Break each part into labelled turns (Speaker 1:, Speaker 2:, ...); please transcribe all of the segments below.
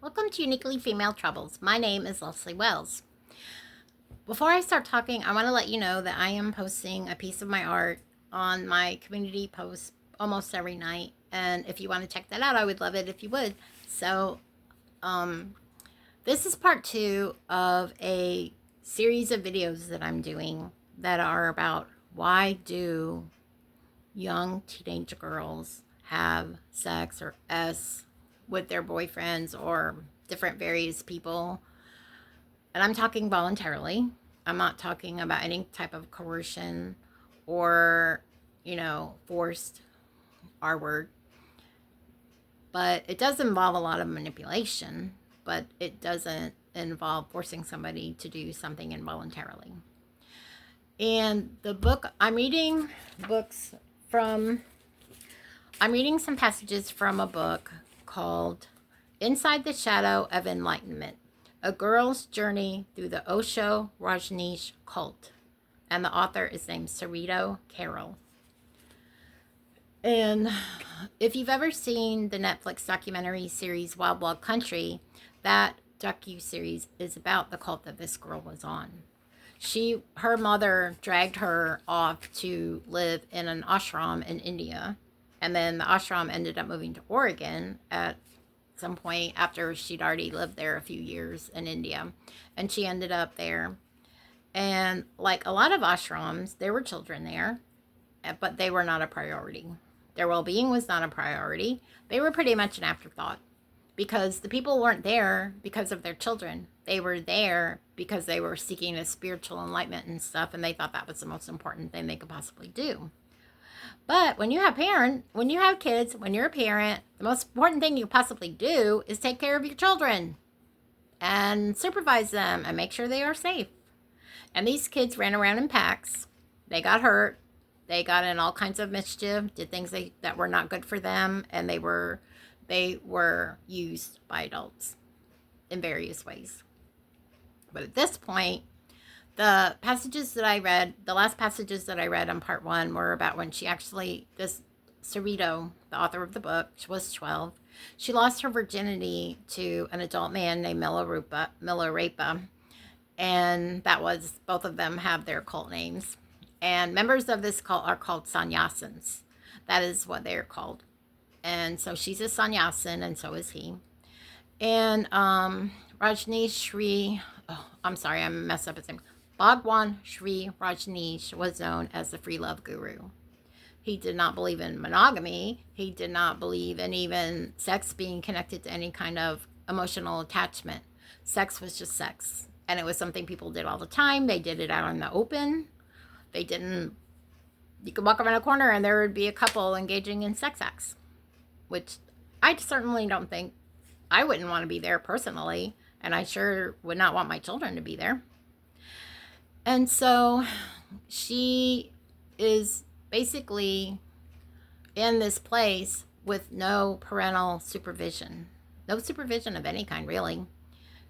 Speaker 1: Welcome to Uniquely Female Troubles. My name is Leslie Wells. Before I start talking, I want to let you know that I am posting a piece of my art on my community post almost every night. And if you want to check that out, I would love it if you would. So, this is part 2 of a series of videos that I'm doing that are about why do young teenage girls have sex or S with their boyfriends or different various people. And I'm talking voluntarily. I'm not talking about any type of coercion or, forced R word. But it does involve a lot of manipulation, but it doesn't involve forcing somebody to do something involuntarily. And the book, I'm reading some passages from a book called Inside the Shadow of Enlightenment, A Girl's Journey Through the Osho Rajneesh Cult. And the author is named Sarito Carroll. And if you've ever seen the Netflix documentary series Wild Wild Country, that docu-series is about the cult that this girl was on. Her mother dragged her off to live in an ashram in India. And then the ashram ended up moving to Oregon at some point after she'd already lived there a few years in India. And she ended up there. And like a lot of ashrams, there were children there, but they were not a priority. Their well-being was not a priority. They were pretty much an afterthought because the people weren't there because of their children. They were there because they were seeking a spiritual enlightenment and stuff, and they thought that was the most important thing they could possibly do. But when you have kids, when you're a parent, the most important thing you possibly do is take care of your children and supervise them and make sure they are safe. And these kids ran around in packs. They got hurt. They got in all kinds of mischief, did things that were not good for them, and they were used by adults in various ways. But at this point, the last passages that I read on part 1 were about when this Sarito, the author of the book, she was 12. She lost her virginity to an adult man named Milarepa, and that was, both of them have their cult names. And members of this cult are called sannyasins. That is what they are called. And so she's a sannyasin, and so is he. And Rajneesh Sri, I'm sorry, I messed up his name. Bhagwan Sri Rajneesh was known as the free love guru. He did not believe in monogamy. He did not believe in even sex being connected to any kind of emotional attachment. Sex was just sex. And it was something people did all the time. They did it out in the open. You could walk around a corner and there would be a couple engaging in sex acts, which I certainly don't think, I wouldn't want to be there personally. And I sure would not want my children to be there. And so she is basically in this place with no parental supervision. No supervision of any kind, really.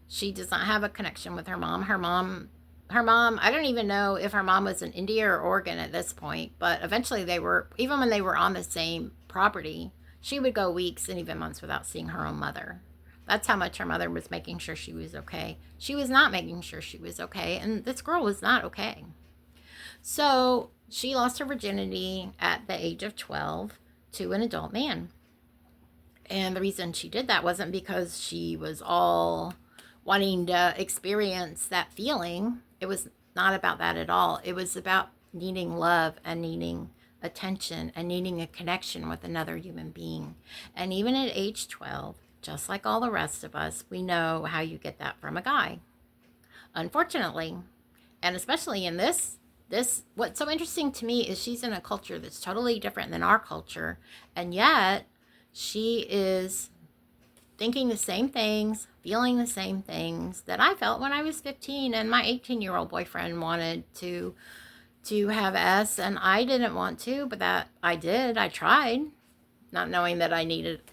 Speaker 1: She does not have a connection with her mom. Her mom, I don't even know if her mom was in India or Oregon at this point, but eventually even when they were on the same property, she would go weeks and even months without seeing her own mother. That's how much her mother was making sure she was okay. She was not making sure she was okay, and this girl was not okay. So she lost her virginity at the age of 12 to an adult man. And the reason she did that wasn't because she was all wanting to experience that feeling. It was not about that at all. It was about needing love and needing attention and needing a connection with another human being. And even at age 12, just like all the rest of us, we know how you get that from a guy. Unfortunately, and especially in this, what's so interesting to me is she's in a culture that's totally different than our culture, and yet she is thinking the same things, feeling the same things that I felt when I was 15 and my 18-year-old boyfriend wanted to have S, and I didn't want to, but that I did. I tried, not knowing that I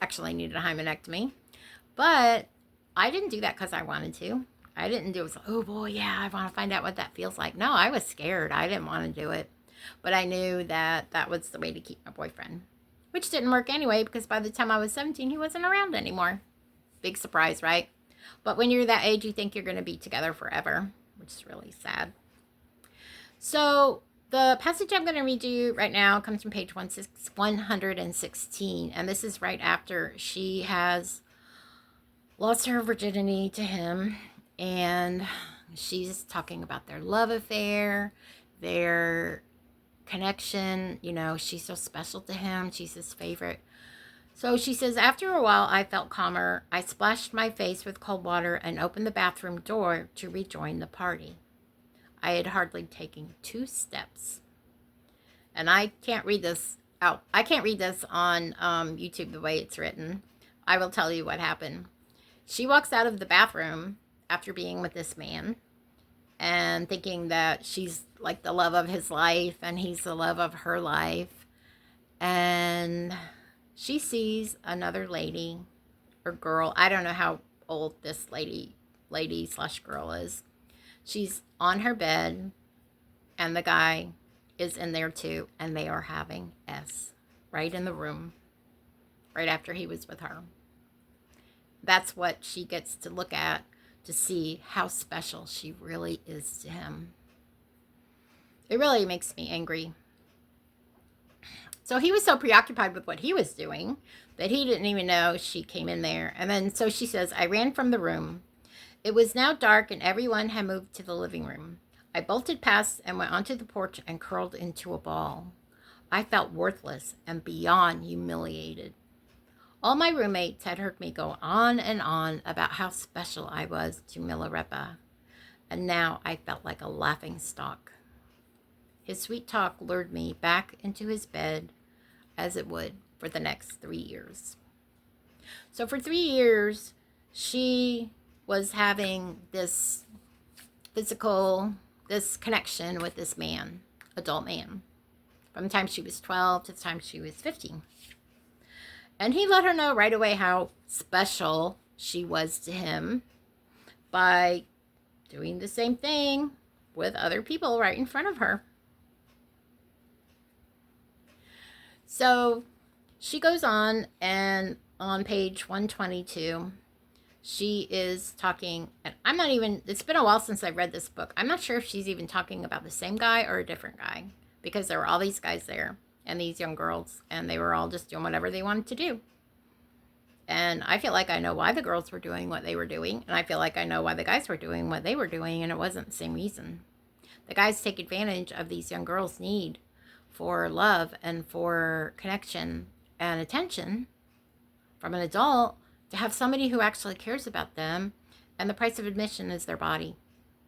Speaker 1: actually needed a hymenectomy. But I didn't do that because I wanted to. I didn't do it. Oh boy, yeah, I want to find out what that feels like. No, I was scared. I didn't want to do it. But I knew that that was the way to keep my boyfriend. Which didn't work anyway, because by the time I was 17, he wasn't around anymore. Big surprise, right? But when you're that age, you think you're going to be together forever, which is really sad. So the passage I'm going to read you right now comes from page 116, and this is right after she has lost her virginity to him, and she's talking about their love affair, their connection. You know, she's so special to him. She's his favorite. So she says, after a while, I felt calmer. I splashed my face with cold water and opened the bathroom door to rejoin the party. I had hardly taken 2 steps. And I can't read this out. I can't read this on YouTube the way it's written. I will tell you what happened. She walks out of the bathroom after being with this man and thinking that she's like the love of his life and he's the love of her life. And she sees another lady or girl. I don't know how old this lady/girl is. She's on her bed, and the guy is in there too, and they are having S right in the room, right after he was with her. That's what she gets to look at to see how special she really is to him. It really makes me angry. So he was so preoccupied with what he was doing that he didn't even know she came in there. And then, so she says, I ran from the room. It was now dark and everyone had moved to the living room. I bolted past and went onto the porch and curled into a ball. I felt worthless and beyond humiliated. All my roommates had heard me go on and on about how special I was to Milarepa, and now I felt like a laughing stock. His sweet talk lured me back into his bed, as it would for the next 3 years. So for 3 years, she was having this connection with this man, adult man, from the time she was 12 to the time she was 15. And he let her know right away how special she was to him by doing the same thing with other people right in front of her. So she goes on, and on page 122, she is talking, and it's been a while since I've read this book. I'm not sure if she's even talking about the same guy or a different guy, because there were all these guys there and these young girls, and they were all just doing whatever they wanted to do. And I feel like I know why the girls were doing what they were doing, and I feel like I know why the guys were doing what they were doing, and it wasn't the same reason. The guys take advantage of these young girls' need for love and for connection and attention from an adult to have somebody who actually cares about them, and the price of admission is their body.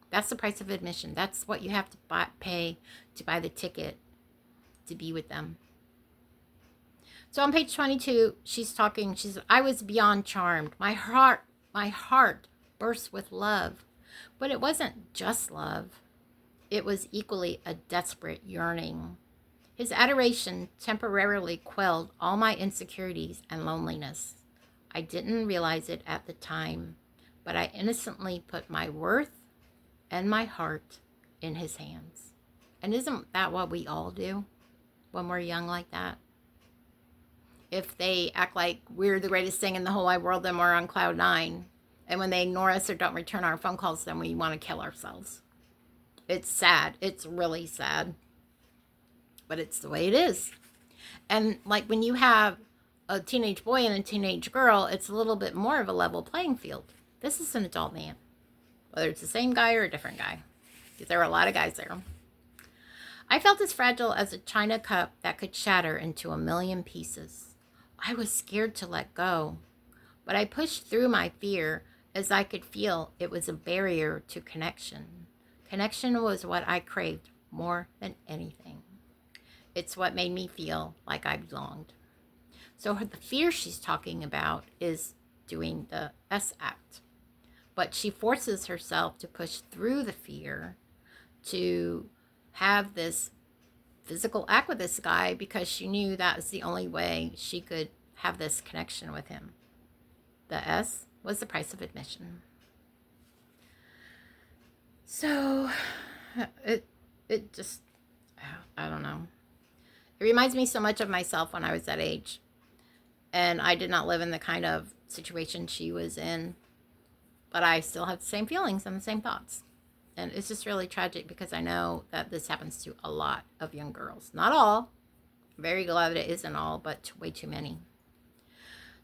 Speaker 1: That's the price of admission. That's what you have to pay to buy the ticket to be with them. So on page 22, she's talking, I was beyond charmed. My heart burst with love. But it wasn't just love. It was equally a desperate yearning. His adoration temporarily quelled all my insecurities and loneliness. I didn't realize it at the time, but I innocently put my worth and my heart in his hands. And isn't that what we all do when we're young like that? If they act like we're the greatest thing in the whole wide world, then we're on cloud 9. And when they ignore us or don't return our phone calls, then we want to kill ourselves. It's sad. It's really sad. But it's the way it is. And like when you have a teenage boy and a teenage girl, it's a little bit more of a level playing field. This is an adult man. Whether it's the same guy or a different guy. Because there were a lot of guys there. I felt as fragile as a china cup that could shatter into a million pieces. I was scared to let go, but I pushed through my fear as I could feel it was a barrier to connection. Connection was what I craved more than anything. It's what made me feel like I belonged. So the fear she's talking about is doing the S act, but she forces herself to push through the fear to have this physical act with this guy because she knew that was the only way she could have this connection with him. The S was the price of admission. So it just, I don't know. It reminds me so much of myself when I was that age. And I did not live in the kind of situation she was in, but I still have the same feelings and the same thoughts. And it's just really tragic because I know that this happens to a lot of young girls. Not all. Very glad that it isn't all, but way too many.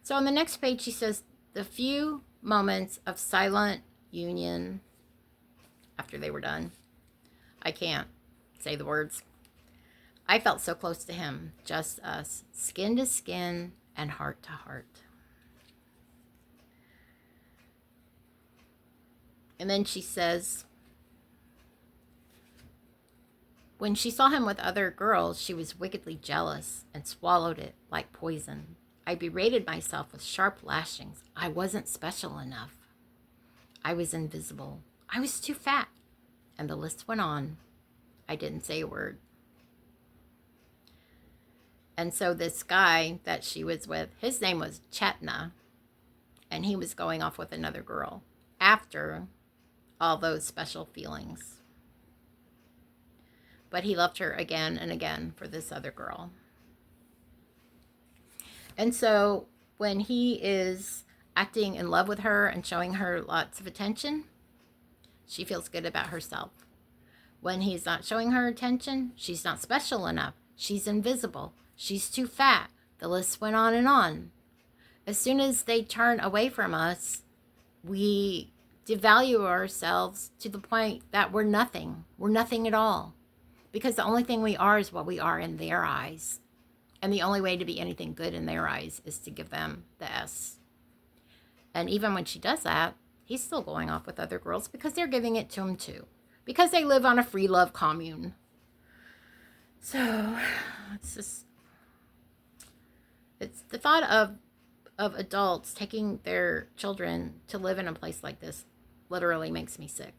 Speaker 1: So on the next page, she says, the few moments of silent union after they were done. I can't say the words. I felt so close to him, just us, skin to skin and heart to heart. And then she says, when she saw him with other girls, she was wickedly jealous and swallowed it like poison. I berated myself with sharp lashings. I wasn't special enough. I was invisible. I was too fat. And the list went on. I didn't say a word. And so this guy that she was with, his name was Chetna, and he was going off with another girl after all those special feelings. But he loved her again and again for this other girl. And so when he is acting in love with her and showing her lots of attention, she feels good about herself. When he's not showing her attention, she's not special enough. She's invisible. She's too fat. The list went on and on. As soon as they turn away from us, we devalue ourselves to the point that we're nothing. We're nothing at all. Because the only thing we are is what we are in their eyes. And the only way to be anything good in their eyes is to give them the S. And even when she does that, he's still going off with other girls because they're giving it to him too. Because they live on a free love commune. So, it's the thought of adults taking their children to live in a place like this literally makes me sick.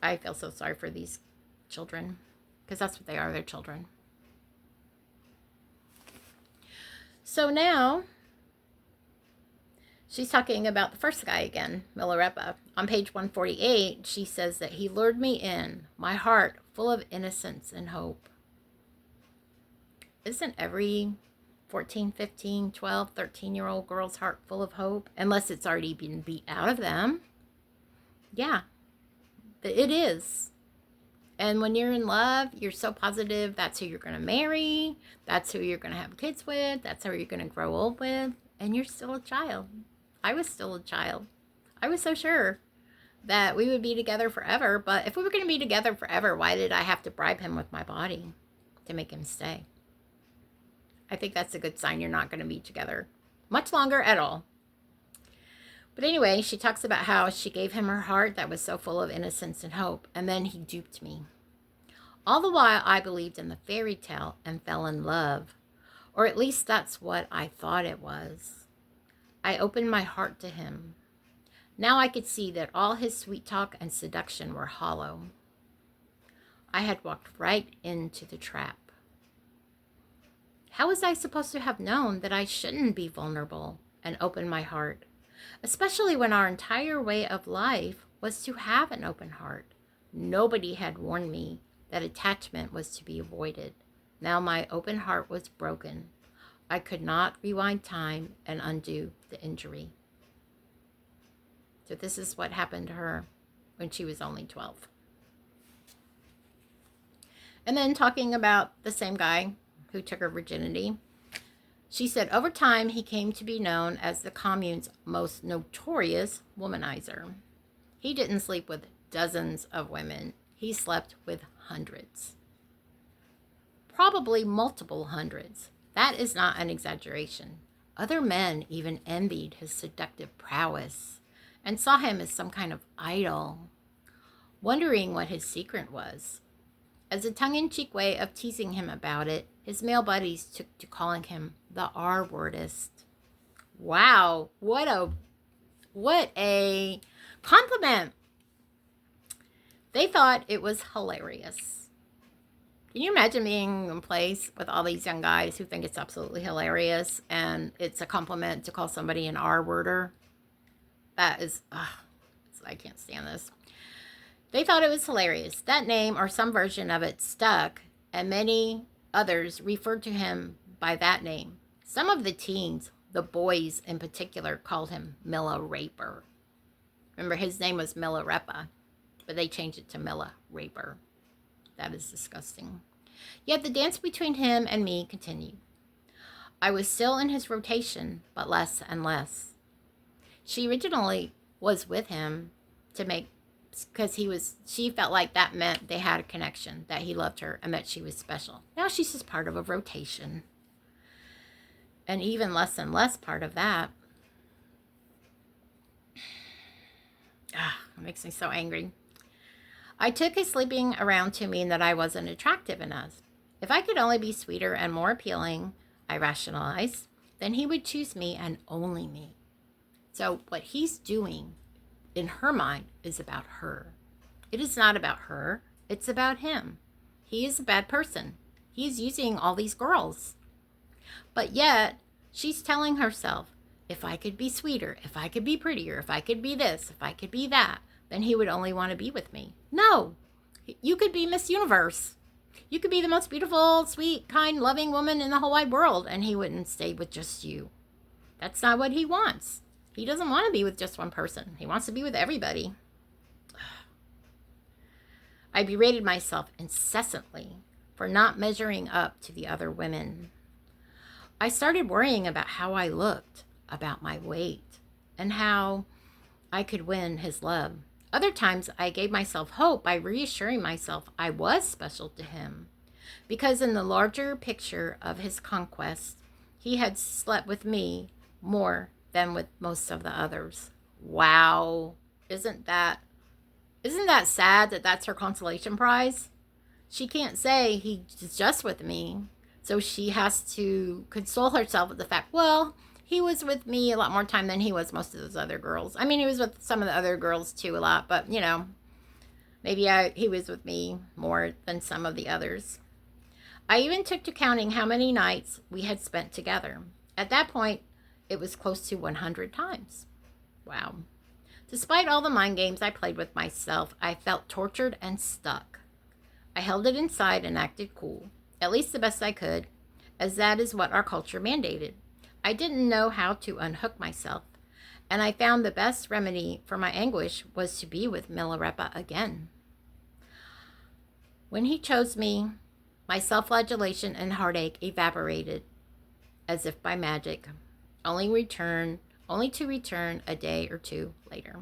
Speaker 1: I feel so sorry for these children because that's what they are, they're children. So now she's talking about the first guy again, Milarepa. On page 148, she says that he lured me in, my heart full of innocence and hope. Isn't every 14, 15, 12, 13-year-old girl's heart full of hope? Unless it's already been beat out of them. Yeah, it is. And when you're in love, you're so positive that's who you're going to marry. That's who you're going to have kids with. That's who you're going to grow old with. And you're still a child. I was still a child. I was so sure that we would be together forever. But if we were going to be together forever, why did I have to bribe him with my body to make him stay? I think that's a good sign you're not going to be together much longer at all. But anyway, she talks about how she gave him her heart that was so full of innocence and hope, and then he duped me. All the while, I believed in the fairy tale and fell in love, or at least that's what I thought it was. I opened my heart to him. Now I could see that all his sweet talk and seduction were hollow. I had walked right into the trap. How was I supposed to have known that I shouldn't be vulnerable and open my heart? Especially when our entire way of life was to have an open heart. Nobody had warned me that attachment was to be avoided. Now my open heart was broken. I could not rewind time and undo the injury. So this is what happened to her when she was only 12. And then talking about the same guy who took her virginity, she said, over time, he came to be known as the commune's most notorious womanizer. He didn't sleep with dozens of women. He slept with hundreds. Probably multiple hundreds. That is not an exaggeration. Other men even envied his seductive prowess and saw him as some kind of idol, wondering what his secret was. As a tongue-in-cheek way of teasing him about it, his male buddies took to calling him the R-wordist. Wow, what a compliment. They thought it was hilarious. Can you imagine being in a place with all these young guys who think it's absolutely hilarious and it's a compliment to call somebody an R-worder? That is, I can't stand this. They thought it was hilarious. That name or some version of it stuck, and many others referred to him by that name. Some of the teens, the boys in particular, called him Milla Raper. Remember, his name was Milarepa, but they changed it to Milla Raper. That is disgusting. Yet the dance between him and me continued. I was still in his rotation, but less and less. She originally was with him to make, because she felt like that meant they had a connection, that he loved her and that she was special. Now she's just part of a rotation. And even less and less part of that. It makes me so angry. I took his sleeping around to mean that I wasn't attractive enough. If I could only be sweeter and more appealing, I rationalized, then he would choose me and only me. So what he's doing in her mind is about her. It is not about her. It's about him. He is a bad person. He's using all these girls. But yet, she's telling herself, if I could be sweeter, if I could be prettier, if I could be this, if I could be that, then he would only want to be with me. No, you could be Miss Universe. You could be the most beautiful, sweet, kind, loving woman in the whole wide world, and he wouldn't stay with just you. That's not what he wants. He doesn't want to be with just one person. He wants to be with everybody. I berated myself incessantly for not measuring up to the other women. I started worrying about how I looked, about my weight, and how I could win his love. Other times, I gave myself hope by reassuring myself I was special to him, because in the larger picture of his conquest, he had slept with me more than with most of the others. Wow. Isn't that sad that that's her consolation prize? She can't say he's just with me, so she has to console herself with the fact, well, he was with me a lot more time than he was most of those other girls. I mean, he was with some of the other girls too a lot, but maybe he was with me more than some of the others. I even took to counting how many nights we had spent together. At that point, it was close to 100 times. Wow. Despite all the mind games I played with myself, I felt tortured and stuck. I held it inside and acted cool, at least the best I could, as that is what our culture mandated. I didn't know how to unhook myself, and I found the best remedy for my anguish was to be with Milarepa again. When he chose me, my self-flagellation and heartache evaporated as if by magic, only to return a day or two later.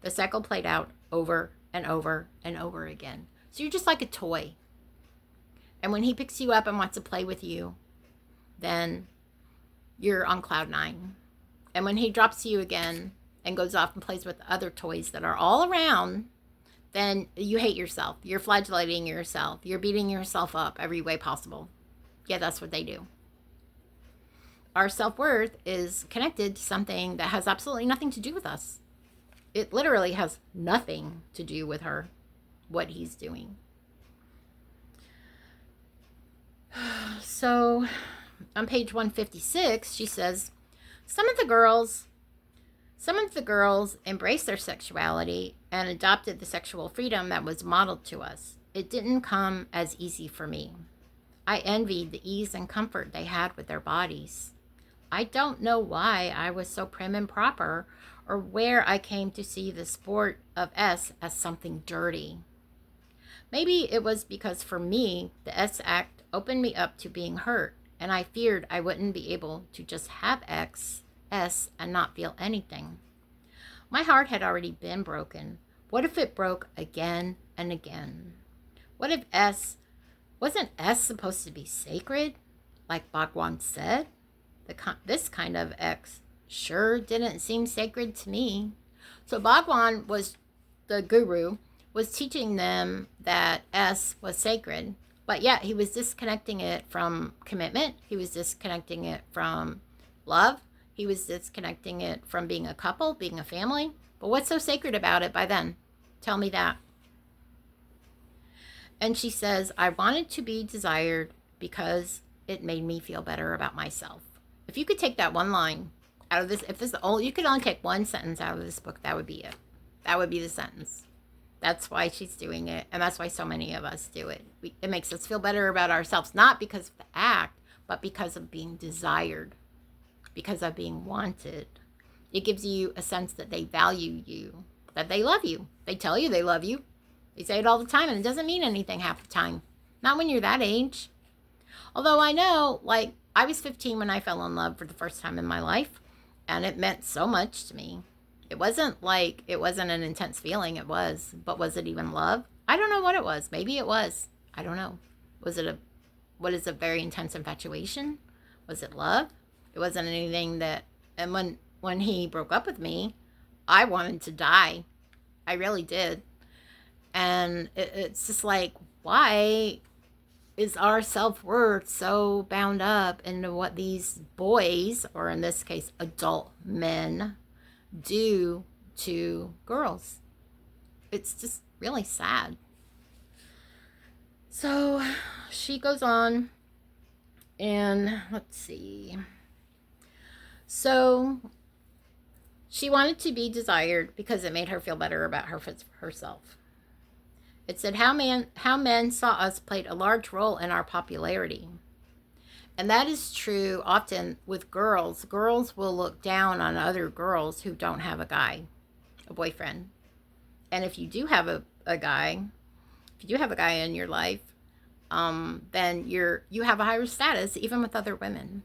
Speaker 1: The cycle played out over and over and over again. So you're just like a toy. And when he picks you up and wants to play with you, then you're on cloud nine. And when he drops you again and goes off and plays with other toys that are all around, then you hate yourself. You're flagellating yourself. You're beating yourself up every way possible. Yeah, that's what they do. Our self-worth is connected to something that has absolutely nothing to do with us. It literally has nothing to do with her, what he's doing. So on page 156, she says, some of the girls embraced their sexuality and adopted the sexual freedom that was modeled to us. It didn't come as easy for me. I envied the ease and comfort they had with their bodies. I don't know why I was so prim and proper, or where I came to see the sport of S as something dirty. Maybe it was because for me, the S act opened me up to being hurt, and I feared I wouldn't be able to just have S, and not feel anything. My heart had already been broken. What if it broke again and again? What if wasn't S supposed to be sacred, like Bhagwan said? This kind of X sure didn't seem sacred to me. So Bhagwan the guru, was teaching them that S was sacred, but yet he was disconnecting it from commitment. He was disconnecting it from love. He was disconnecting it from being a couple, being a family. But what's so sacred about it by then? Tell me that. And she says, I wanted to be desired because it made me feel better about myself. If you could take that one line out of this, you could only take one sentence out of this book, that would be it. That would be the sentence. That's why she's doing it, and that's why so many of us do it. It makes us feel better about ourselves, not because of the act, but because of being desired, because of being wanted. It gives you a sense that they value you, that they love you. They tell you they love you. They say it all the time, and it doesn't mean anything half the time. Not when you're that age. Although I know, like, I was 15 when I fell in love for the first time in my life, and it meant so much to me. It wasn't an intense feeling, it was. But was it even love? I don't know what it was. Maybe it was. I don't know. What is a very intense infatuation? Was it love? It wasn't anything that, and when he broke up with me, I wanted to die. I really did. And it's just like, why is our self-worth so bound up into what these boys, or in this case, adult men, do to girls? It's just really sad. So she goes on, and let's see. So she wanted to be desired because it made her feel better about herself. It said how men saw us played a large role in our popularity. And that is true often with girls. Girls will look down on other girls who don't have a guy, a boyfriend. And if you do have a guy, if you do have a guy in your life, then you have a higher status even with other women.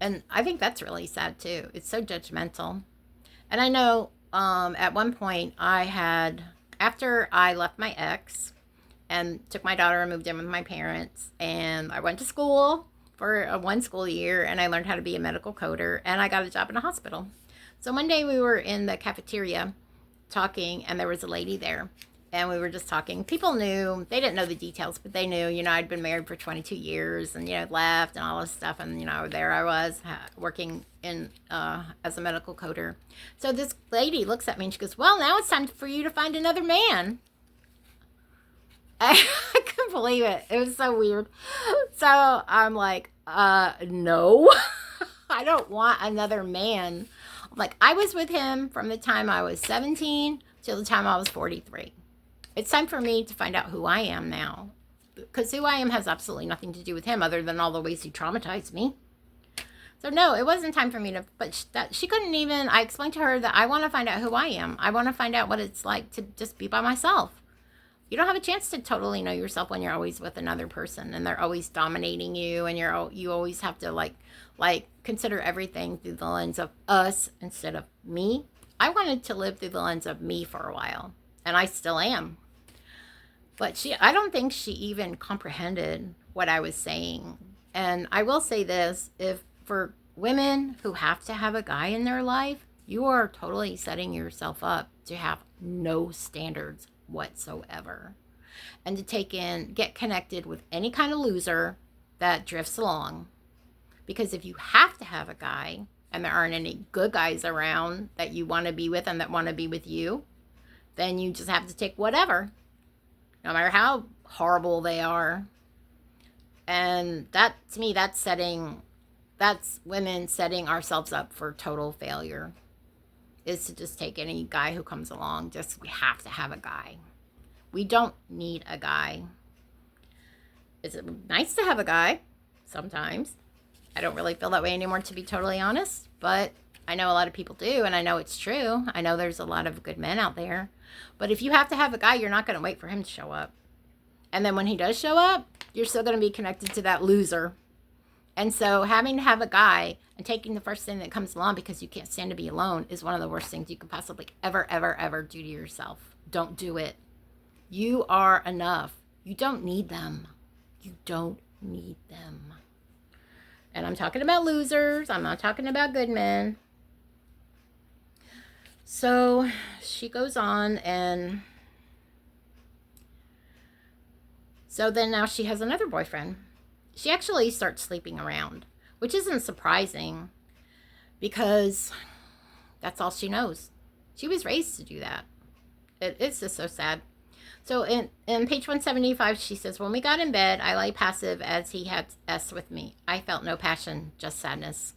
Speaker 1: And I think that's really sad too. It's so judgmental. And I know at one point after I left my ex and took my daughter and moved in with my parents, and I went to school for one school year, and I learned how to be a medical coder, and I got a job in a hospital. So one day we were in the cafeteria talking, and there was a lady there, and we were just talking. People knew, they didn't know the details, but they knew, I'd been married for 22 years and, left and all this stuff. And, there I was working in, as a medical coder. So this lady looks at me and she goes, well, now it's time for you to find another man. I couldn't believe it. It was so weird. So I'm like, no, I don't want another man. I'm like, I was with him from the time I was 17 till the time I was 43. It's time for me to find out who I am now, because who I am has absolutely nothing to do with him other than all the ways he traumatized me. So no, it wasn't time for me to, but she couldn't even, I explained to her that I want to find out who I am. I want to find out what it's like to just be by myself. You don't have a chance to totally know yourself when you're always with another person and they're always dominating you, and you always have to like consider everything through the lens of us instead of me. I wanted to live through the lens of me for a while, and I still am. But I don't think she even comprehended what I was saying. And I will say this, if for women who have to have a guy in their life, you are totally setting yourself up to have no standards whatsoever. And to get connected with any kind of loser that drifts along. Because if you have to have a guy, and there aren't any good guys around that you want to be with and that want to be with you, then you just have to take whatever, no matter how horrible they are. And that, to me, that's women setting ourselves up for total failure, is to just take any guy who comes along. We have to have a guy. We don't need a guy. It's nice to have a guy sometimes. I don't really feel that way anymore, to be totally honest, but I know a lot of people do, and I know it's true. I know there's a lot of good men out there. But if you have to have a guy, you're not going to wait for him to show up. And then when he does show up, you're still going to be connected to that loser. And so having to have a guy and taking the first thing that comes along because you can't stand to be alone is one of the worst things you could possibly ever do to yourself. Don't do it. You are enough. You don't need them. You don't need them. And I'm talking about losers. I'm not talking about good men. So she goes on, and so then now she has another boyfriend. She actually starts sleeping around, which isn't surprising because that's all she knows. She was raised to do that. It's just so sad. So in page 175, she says, when we got in bed, I lay passive as he had S with me. I felt no passion, just sadness.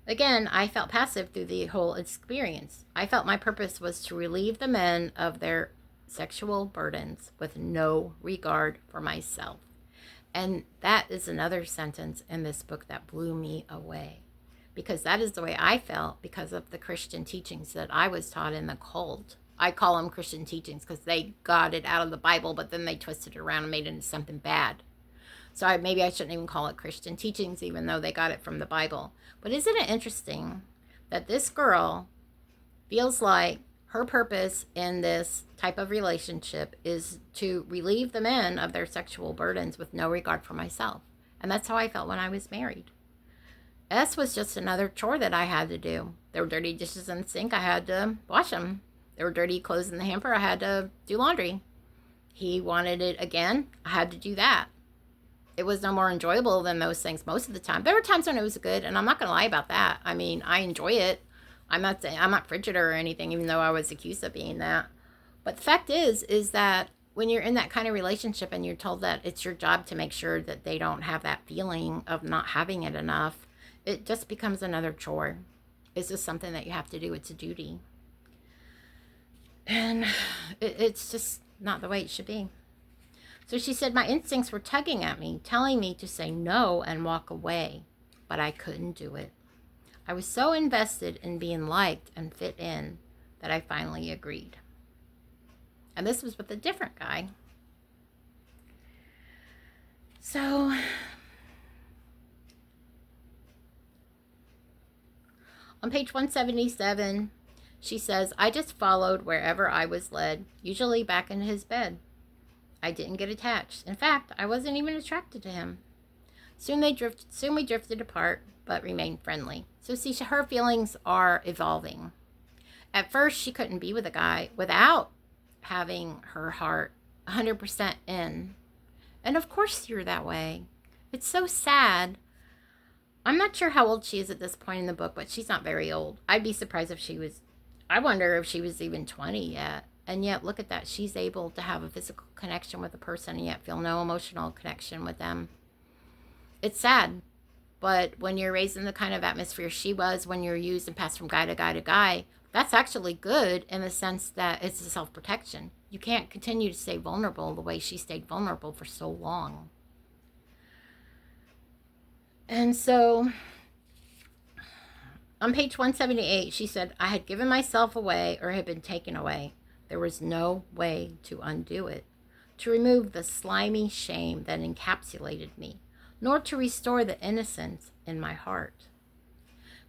Speaker 1: Again, I felt passive through the whole experience. I felt my purpose was to relieve the men of their sexual burdens with no regard for myself. And that is another sentence in this book that blew me away, because that is the way I felt because of the Christian teachings that I was taught in the cult. I call them Christian teachings because they got it out of the Bible, but then they twisted it around and made it into something bad. So maybe I shouldn't even call it Christian teachings, even though they got it from the Bible. But isn't it interesting that this girl feels like her purpose in this type of relationship is to relieve the men of their sexual burdens with no regard for myself? And that's how I felt when I was married. S was just another chore that I had to do. There were dirty dishes in the sink. I had to wash them. There were dirty clothes in the hamper. I had to do laundry. He wanted it again. I had to do that. It was no more enjoyable than those things most of the time. There were times when it was good, and I'm not going to lie about that. I mean, I enjoy it. I'm not frigid or anything, even though I was accused of being that. But the fact is that when you're in that kind of relationship and you're told that it's your job to make sure that they don't have that feeling of not having it enough, it just becomes another chore. It's just something that you have to do. It's a duty. And it's just not the way it should be. So she said, my instincts were tugging at me, telling me to say no and walk away, but I couldn't do it. I was so invested in being liked and fit in that I finally agreed. And this was with a different guy. So on page 177, she says, I just followed wherever I was led, usually back into his bed. I didn't get attached. In fact, I wasn't even attracted to him. Soon we drifted apart, but remained friendly. So see, her feelings are evolving. At first, she couldn't be with a guy without having her heart 100% in. And of course you're that way. It's so sad. I'm not sure how old she is at this point in the book, but she's not very old. I'd be surprised if she was, I wonder if she was even 20 yet. And yet, look at that. She's able to have a physical connection with a person and yet feel no emotional connection with them. It's sad. But when you're raised in the kind of atmosphere she was, when you're used and passed from guy to guy to guy, that's actually good in the sense that it's a self-protection. You can't continue to stay vulnerable the way she stayed vulnerable for so long. And so on page 178, she said, I had given myself away or had been taken away. There was no way to undo it, to remove the slimy shame that encapsulated me, nor to restore the innocence in my heart.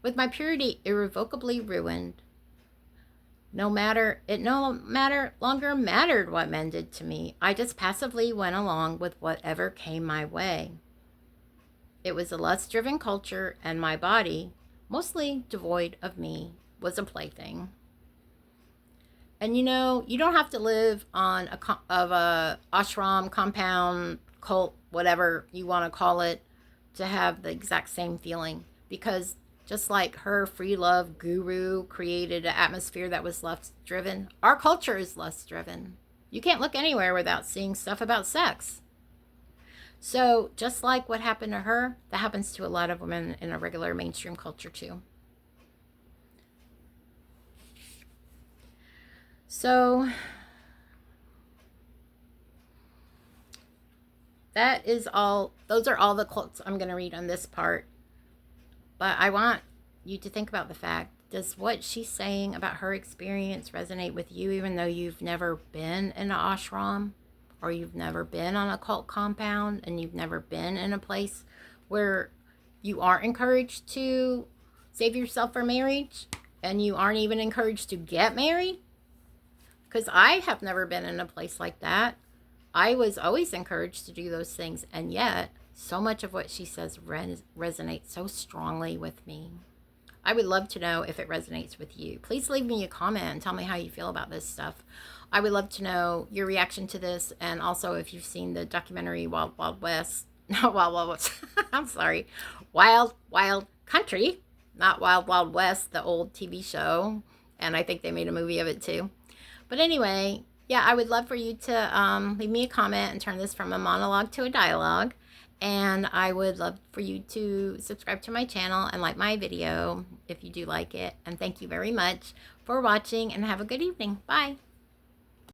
Speaker 1: With my purity irrevocably ruined, it no longer mattered what men did to me. I just passively went along with whatever came my way. It was a lust-driven culture, and my body, mostly devoid of me, was a plaything. And you know, you don't have to live on a ashram, compound, cult, whatever you want to call it, to have the exact same feeling. Because just like her free love guru created an atmosphere that was lust-driven, our culture is lust-driven. You can't look anywhere without seeing stuff about sex. So just like what happened to her, that happens to a lot of women in a regular mainstream culture too. So that is all. Those are all the quotes I'm going to read on this part. But I want you to think about the fact, does what she's saying about her experience resonate with you, even though you've never been in an ashram, or you've never been on a cult compound, and you've never been in a place where you aren't encouraged to save yourself for marriage, and you aren't even encouraged to get married? Because I have never been in a place like that. I was always encouraged to do those things, and yet so much of what she says resonates so strongly with me. I would love to know if it resonates with you. Please leave me a comment and tell me how you feel about this stuff. I would love to know your reaction to this, and also if you've seen the documentary Wild Wild West. Not Wild Wild West. I'm sorry. Wild Wild Country. Not Wild Wild West, the old TV show. And I think they made a movie of it too. But anyway, yeah, I would love for you to leave me a comment and turn this from a monologue to a dialogue. And I would love for you to subscribe to my channel and like my video if you do like it. And thank you very much for watching, and have a good evening. Bye.